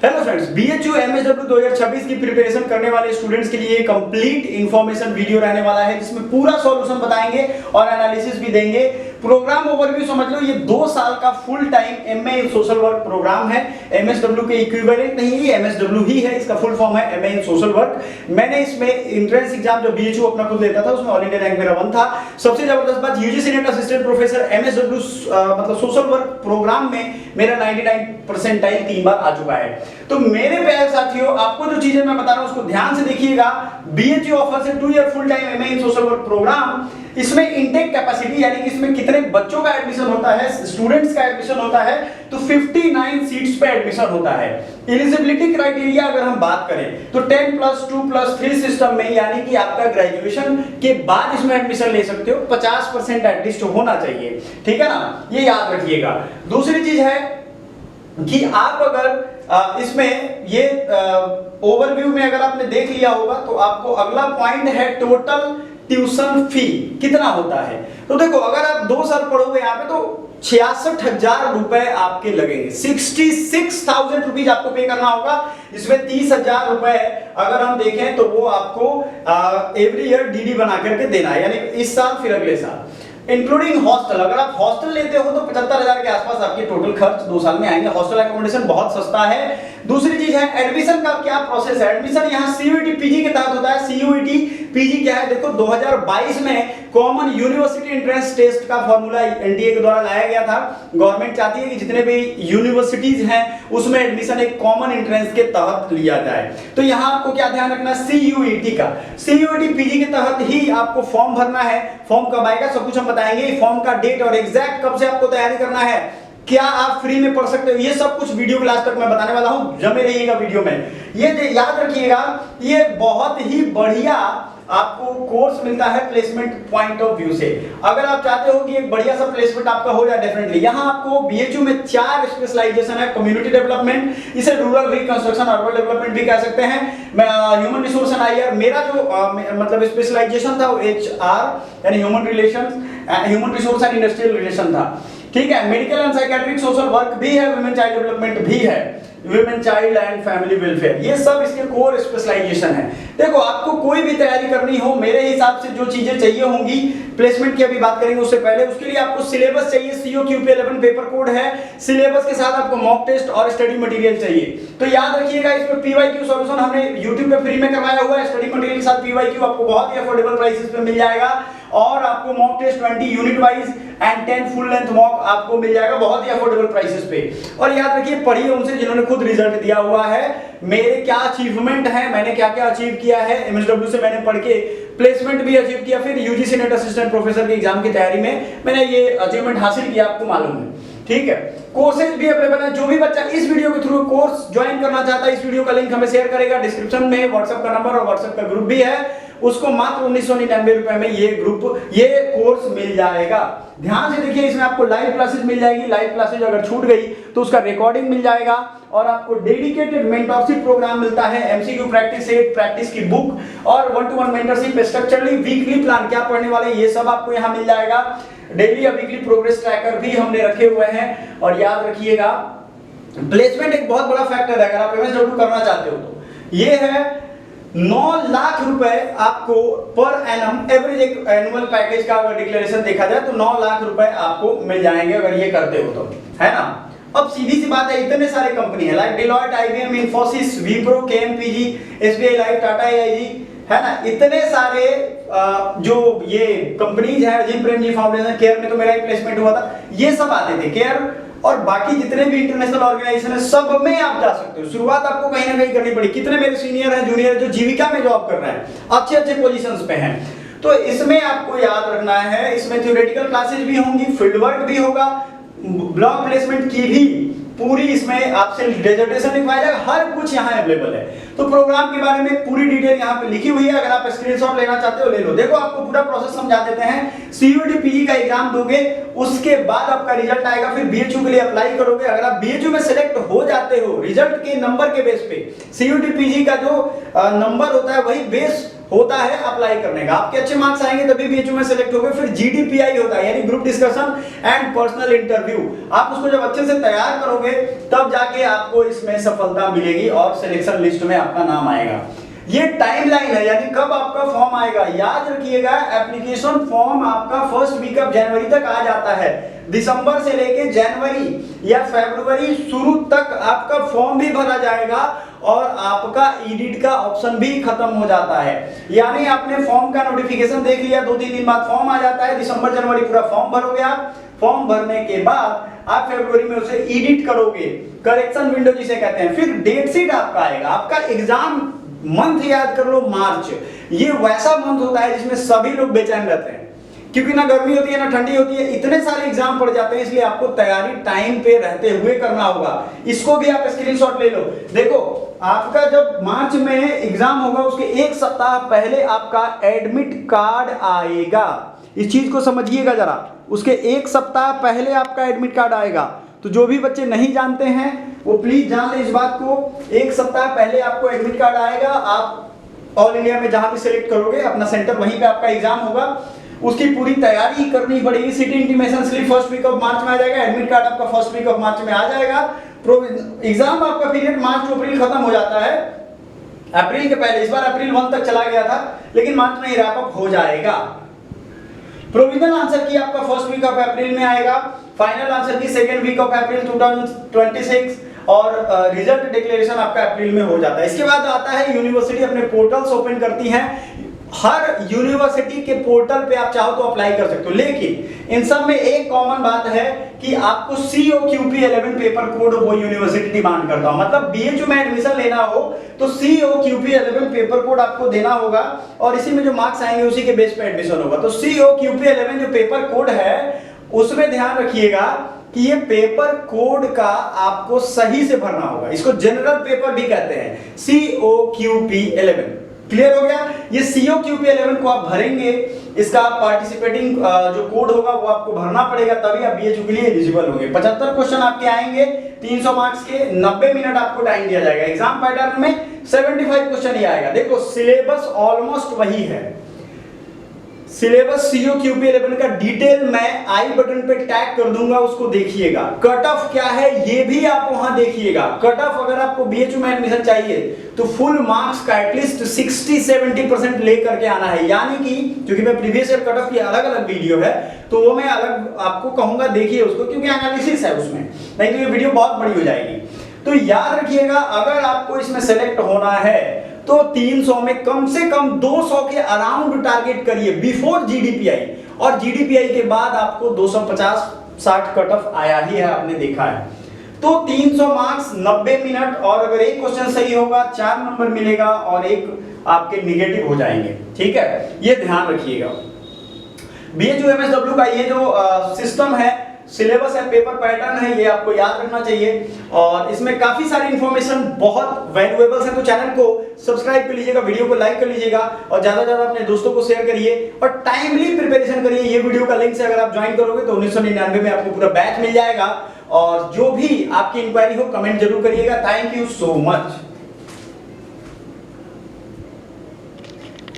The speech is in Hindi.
हेलो फ्रेंड्स, बीएचयू एमएसडब्ल्यू 2026 की प्रिपरेशन करने वाले स्टूडेंट्स के लिए कंप्लीट इंफॉर्मेशन वीडियो रहने वाला है जिसमें पूरा सॉल्यूशन बताएंगे और एनालिसिस भी देंगे। प्रोग्राम ओवरव्यू समझ लो, ये 2 साल का full time MA in social work programme है। एमएसडब्ल्यू के इक्विवेलेंट नहीं, ये एमएसडब्ल्यू ही है, इसका फुल फॉर्म है एमए इन सोशल वर्क। मैंने इसमें एंट्रेंस एग्जाम जो बीएचयू अपना खुद लेता था उसमें ऑल इंडिया रैंक मेरा 1 था। सबसे जबरदस्त बात, UGC net assistant professor MSW मतलब सोशल वर्क प्रोग्राम में मेरा 99 परसेंटाइल 3 बार आ चुका है। तो मेरे प्यारे साथियों, आपको जो चीजें मैं बता रहा हूं उसको ध्यान से देखिएगा। BHU offers a 2 year full time MA in social work programme. इसमें इनटेक कैपेसिटी यानी कि इसमें कितने बच्चों का एडमिशन होता है, स्टूडेंट्स का एडमिशन होता है, तो 59 सीट्स पे एडमिशन होता है। एलिजिबिलिटी क्राइटेरिया अगर हम बात करें तो 10+2+3 सिस्टम में, यानी कि आपका ग्रेजुएशन के बाद इसमें एडमिशन ले सकते हो। 50% एटलीस्ट होना चाहिए, ठीक है ना, ये याद रखिएगा। दूसरी चीज है कि आप अगर इसमें ये ओवरव्यू में अगर आपने देख लिया होगा तो आपको अगला पॉइंट है टोटल ट्यूशन फी कितना होता है। तो देखो, अगर आप 2 साल पढ़ोगे यहाँ पे तो 66,000 रुपए आपके लगेंगे। 66,000 रुपीज आपको पे करना होगा। इसमें 30,000 रुपए अगर हम देखें तो वो आपको एवरी ईयर डीडी बना करके देना है, यानी इस साल फिर अगले साल, इंक्लूडिंग हॉस्टल। अगर आप हॉस्टल लेते हो तो 75,000 के आसपास आपके टोटल खर्च 2 साल में आएंगे। हॉस्टल एकोमोडेशन बहुत सस्ता है। दूसरी चीज है एडमिशन का क्या प्रोसेस है। एडमिशन यहाँ सीयूईटी पीजी के तहत होता है। सीयूईटी पीजी क्या है, देखो 2022 में कॉमन यूनिवर्सिटी एंट्रेंस टेस्ट का फॉर्मूला एनटीए के द्वारा लाया गया था। गवर्नमेंट चाहती है कि जितने भी यूनिवर्सिटीज हैं उसमें एडमिशन एक कॉमन एंट्रेंस के तहत लिया जाए। तो यहाँ आपको क्या ध्यान रखना है, सीयूईटी का, सीयूईटी पीजी के तहत ही आपको फॉर्म भरना है। फॉर्म कब आएगा सब कुछ हम बताएंगे। फॉर्म का डेट और एग्जैक्ट कब से आपको तैयारी करना है, क्या आप फ्री में पढ़ सकते हो, ये सब कुछ वीडियो के लास्ट तक मैं बताने वाला हूं। जमे रहिएगा वीडियो में। ये याद रखिएगा, ये बहुत ही बढ़िया आपको कोर्स मिलता है प्लेसमेंट पॉइंट ऑफ व्यू से। अगर आप चाहते हो कि एक बढ़िया सा प्लेसमेंट आपका हो जाए, डेफिनेटली यहां आपको बीएचयू में 4 स्पेशलाइजेशन है। कम्युनिटी डेवलपमेंट, इसे रूरल रिकंस्ट्रक्शन, अर्बन डेवलपमेंट भी कह सकते हैं। ह्यूमन रिसोर्स एंड आईआर, मेरा जो मतलब स्पेशलाइजेशन था वो एचआर यानी human relations, human resource and industrial relation था, ठीक है। Medical and psychiatric social work भी है, वुमेन चाइल्ड डेवलपमेंट भी है, women child and family welfare, ये सब इसके कोर स्पेशलाइजेशन है। देखो, आपको कोई भी तैयारी करनी हो, मेरे हिसाब से जो चीजें चाहिए होंगी, प्लेसमेंट की अभी बात करेंगे उससे पहले, उसके लिए आपको सिलेबस चाहिए। COQP11 पेपर कोड है। सिलेबस के साथ आपको मॉक टेस्ट और स्टडी मटेरियल चाहिए। तो याद रखिएगा, इसमें पीवाईक्यू सॉल्यूशन हमने YouTube पे फ्री में करवाया हुआ है। स्टडी मटेरियल के साथ पीवाईक्यू आपको बहुत ही अफोर्डेबल प्राइसेस पे मिल जाएगा और आपको mock test 20 unit wise and 10 full length mock आपको मिल जाएगा बहुत ही अफोर्डेबल प्राइसेस पे। और याद रखिए, पढ़िए उनसे जिन्होंने खुद रिजल्ट दिया हुआ है। मेरे क्या अचीवमेंट है, मैंने क्या क्या अचीव किया है, एमएसडब्ल्यू से मैंने पढ़ के प्लेसमेंट भी अचीव किया, फिर यूजीसी नेट असिस्टेंट प्रोफेसर के एग्जाम की तैयारी में मैंने ये अचीवमेंट हासिल किया, आपको मालूम है, ठीक है। कोर्सेज भी अवेलेबल है। जो भी बच्चा इस वीडियो के थ्रू कोर्स ज्वाइन करना चाहता है, इस वीडियो का लिंक हमें शेयर करेगा। डिस्क्रिप्शन में व्हाट्सएप का नंबर और व्हाट्सएप का ग्रुप भी है, उसको मात्र 1999 रुपए में ये कोर्स मिल जाएगा। ध्यान से देखिए, इसमें आपको लाइव क्लासेस मिल जाएगी। लाइव क्लासेस अगर छूट गई तो उसका रिकॉर्डिंग मिल जाएगा और आपको डेडिकेटेड मेंटरशिप प्रोग्राम मिलता है। एमसीक्यू प्रैक्टिस सेट, प्रैक्टिस की बुक और 1-to-1 mentorship, structurally weekly plan क्या पढ़ने वाले, ये सब आपको यहां मिल जाएगा। डेली या वीकली प्रोग्रेस ट्रैकर भी हमने रखे हुए हैं। और याद रखिएगा, प्लेसमेंट एक बहुत बड़ा फैक्टर है। अगर आप एमएसडब्ल्यू करना चाहते हो तो ये है 9 लाख रुपए आपको पर एनम एवरेज एक एनुअल पैकेज का अगर डिक्लेरेशन देखा जाए तो 9 लाख रुपए आपको मिल जाएंगे अगर ये करते हो तो, है ना। अब सीधी सी बात है, इतने सारे कंपनी है like Deloitte, IBM, Infosys, Wipro, KPMG, SBI life, Tata AIG, है ना, इतने सारे जो ये कंपनीज है, अजीम प्रेमजी फाउंडेशन, केयर में तो मेरा ही प्लेसमेंट हुआ था, ये सब आते थे। केयर और बाकी जितने भी इंटरनेशनल ऑर्गेनाइजेशन है सब में आप जा सकते हो। शुरुआत आपको कहीं ना कहीं करनी पड़ी। कितने मेरे सीनियर हैं, जूनियर जो जीविका में जॉब कर रहे हैं, अच्छे अच्छे पोजीशंस पे हैं। तो इसमें आपको याद रखना है, इसमें थ्योरेटिकल क्लासेस भी होंगी, फील्ड वर्क भी होगा, ब्लॉक प्लेसमेंट की भी पूरी इसमें आपसे डिसर्टेशन लिखवाया जाएगा, हर कुछ यहाँ अवेलेबल है। तो प्रोग्राम के बारे में पूरी डिटेल यहाँ पे लिखी हुई है, अगर आप स्क्रीनशॉट लेना चाहते हो ले लो। देखो, आपको पूरा प्रोसेस समझा देते हैं। सीयूईटी पीजी का एग्जाम दोगे, उसके बाद आपका रिजल्ट आएगा, फिर बीएचयू के लिए अप्लाई करोगे। अगर आप बीएचयू में सिलेक्ट हो जाते हो रिजल्ट के नंबर के बेस पे, सीयूईटी पीजी का जो नंबर होता है वही बेस होता है अप्लाई करने का। आपके अच्छे मार्क्स आएंगे तभी बीएचयू में सेलेक्ट होगे। फिर जीडीपीआई होता है यानी group discussion and personal interview. आप उसको जब अच्छे से तैयार करोगे तब जाके आपको इसमें सफलता मिलेगी और सिलेक्शन लिस्ट में आपका नाम आएगा। ये टाइमलाइन है यानी कब आपका फॉर्म आएगा। याद रखिएगा एप्लीकेशन फॉर्म आपका फर्स्ट वीक ऑफ जनवरी तक आ जाता है। दिसंबर से लेके जनवरी या फरवरी शुरू तक आपका फॉर्म भी भरा जाएगा और आपका एडिट का ऑप्शन भी खत्म हो जाता है। यानी आपने फॉर्म का नोटिफिकेशन देख लिया, 2-3 दिन बाद फॉर्म आ जाता है, दिसंबर जनवरी पूरा फॉर्म भरोगे आप। फॉर्म भरने के बाद आप फरवरी में उसे एडिट करोगे, करेक्शन विंडो जिसे कहते हैं। फिर डेट शीट आपका आएगा। आपका एग्जाम मंथ याद कर लो मार्च। ये वैसा मंथ होता है जिसमें सभी लोग बेचैन रहते हैं क्योंकि ना गर्मी होती है ना ठंडी होती है, इतने सारे एग्जाम पड़ जाते हैं, इसलिए आपको तैयारी टाइम पे रहते हुए करना होगा। इसको भी आप स्क्रीनशॉट ले लो। देखो आपका जब मार्च में एग्जाम होगा उसके एक सप्ताह पहले आपका एडमिट कार्ड आएगा। इस चीज को समझिएगा जरा, उसके एक सप्ताह पहले आपका एडमिट कार्ड आएगा। तो जो भी बच्चे नहीं जानते हैं वो प्लीज जान लें इस बात को। एक सप्ताह पहले आपको एडमिट कार्ड आएगा। आप ऑल इंडिया में जहां भी सिलेक्ट करोगे अपना सेंटर वहीं पे आपका एग्जाम होगा। उसकी पूरी तैयारी करनी पड़ेगी। City intimation slip first week of March में आ जाएगा, एडमिट कार्ड आपका फर्स्ट वीक ऑफ मार्च में आ जाएगा। एग्जाम आपका पीरियड मार्च टू अप्रैल खत्म हो जाता है, अप्रैल के पहले। इस बार अप्रैल 1 तक चला गया था लेकिन मार्च में ही रैप अप हो जाएगा। प्रोविजनल आंसर की आपका फर्स्ट वीक ऑफ अप्रैल में आएगा, फाइनल आंसर की सेकंड वीक ऑफ अप्रैल 2026 और रिजल्ट डिक्लेरेशन आपका अप्रैल में हो जाता है। इसके बाद आता है यूनिवर्सिटी अपने पोर्टल्स ओपन करती है। हर यूनिवर्सिटी के पोर्टल पे आप चाहो तो अप्लाई कर सकते हो, लेकिन इन सब में एक कॉमन बात है कि आपको COQP11 पेपर कोड वो यूनिवर्सिटी डिमांड करता हो। मतलब बीएचयू में एडमिशन लेना हो तो COQP11 पेपर कोड आपको देना होगा और इसी में जो मार्क्स आएंगे उसी के बेस पे एडमिशन होगा। तो COQP11 जो पेपर कोड है उसमें ध्यान रखिएगा कि ये पेपर कोड का आपको सही से भरना होगा। इसको जनरल पेपर भी कहते हैं, COQP11। क्लियर हो गया। ये COQP11 को आप भरेंगे, इसका पार्टिसिपेटिंग जो कोड होगा वो आपको भरना पड़ेगा, तभी आप बीएचयू के लिए एलिजिबल होंगे। 75 क्वेश्चन आपके आएंगे 300 मार्क्स के, 90 मिनट आपको टाइम दिया जाएगा। एग्जाम पैटर्न में 75 क्वेश्चन ही आएगा। देखो सिलेबस ऑलमोस्ट वही है। सिलेबस COQP11 का डिटेल मैं आई बटन पे टैग कर दूंगा, उसको देखिएगा। कट ऑफ क्या है ये भी आप वहां देखिएगा। कट ऑफ अगर आपको बीएचयू में एडमिशन चाहिए तो फुल मार्क्स का एटलीस्ट 60-70% लेकर के आना है। यानी कि क्योंकि मैं प्रीवियस ईयर कट ऑफ की अलग-अलग वीडियो है तो वो मैं अलग आपको कहूंगा देखिए उसको, क्योंकि एनालिसिस है उसमें, नहीं तो ये वीडियो बहुत बड़ी हो जाएगी। तो याद रखिएगा अगर आपको इसमें सेलेक्ट होना है तो 300 में कम से कम 200 के अराउंड टारगेट करिए बिफोर जीडीपीआई, और जीडीपीआई के बाद आपको 250-60 कट ऑफ आया ही है, आपने देखा है। तो 300 मार्क्स 90 मिनट, और अगर एक क्वेश्चन सही होगा 4 नंबर मिलेगा और एक आपके निगेटिव हो जाएंगे। ठीक है, ये ध्यान रखिएगा। बीएचयू एमएसडब्ल्यू का ये जो सिस्टम है, सिलेबस है, पेपर पैटर्न है, ये आपको याद रखना चाहिए और इसमें काफी सारी इंफॉर्मेशन बहुत वैल्यूएबल्स है। तो चैनल को सब्सक्राइब कर लीजिएगा, वीडियो को लाइक कर लीजिएगा और ज्यादा से ज्यादा अपने दोस्तों को शेयर करिए और टाइमली प्रिपरेशन करिए। ये वीडियो का लिंक से अगर आप ज्वाइन करोगे तो 1999 में आपको पूरा बैच मिल जाएगा। और जो भी आपकी इंक्वायरी हो कमेंट जरूर करिएगा। Thank you so much.